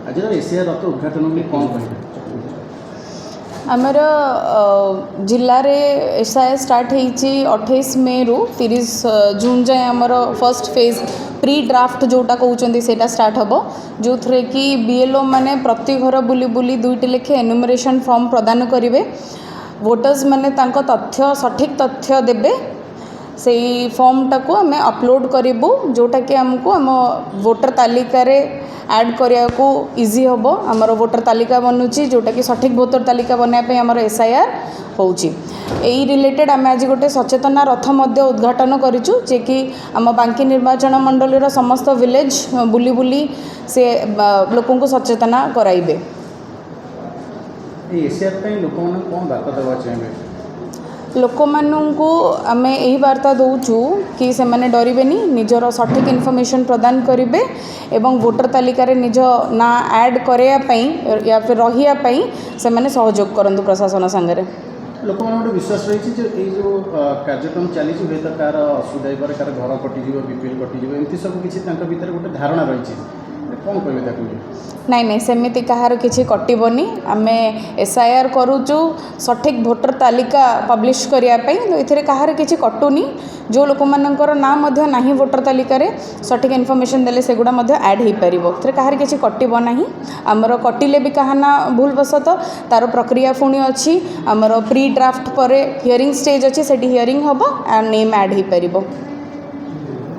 आज एशिया रथ उद्घाटन में कौन कहे आमर जिले में एसआई स्टार्ट होती 28 मे रु 30 जून जाए आमर फर्स्ट फेज प्री ड्राफ्ट जोटा कहते से स्टार्ट हम जो थे कि बीएलओ मैंने प्रति घर बुली बुली 2टी लेखे एनुमरेशन फॉर्म प्रदान करेंगे वोटर्स मैंने तथ्य सठिक तथ्य देवे से फॉर्म टाको आम अपलोड करूँ जोटा कि आमको आम वोटर तालिका रे ऐड करने को इजी हम आमर वोटर तालिका बनूची जोटा कि सठिक वोटर तालिका बनाया आमर एसआईआर होची यही रिलेटेड आम आज गोटे सचेतना रथ उद्घाटन करूँ जे कि आम बांकी निर्वाचन मंडल समस्त विलेज बुली बुली से लोक सचेतना कराइबे। एशिया लोक कौन बार्ता देवा चाहिए लोक मानू आम यही वार्ता दौचु कि से मैंने डरबेनी निजर सठिक इनफॉरमेशन प्रदान करेंगे एवं वोटर तालिका रे निज ना ऐड करने या फिर रही से मैंने सहयोग करंतु प्रशासन सांगे लोक गोटे विश्वास रही जो कार्यक्रम चली हुए तो कार असुविधा कार घर कटिज बीपीएल कटिज एमती सब किसी भर गोटे धारणा रही कौन कहे नाई नाई सेमिति कहार किसी कटबनी आम एसआईआर करुचु सठिक वोटर तालिका पब्लिश करने तो ये कहार किसी कटुनी जो लोक मानकर ना ना वोटर तालिका रे सठिक इनफॉरमेशन देले सेगुड़ा ऐड हो पार कहार किसी कटब ना आमर कटिले भी क्या ना भूलवशत तार प्रक्रिया पुणी अच्छी आमर प्री ड्राफ्ट पर हियरिंग स्टेज अच्छी से हियरिंग हम नेम ऐड हो पार।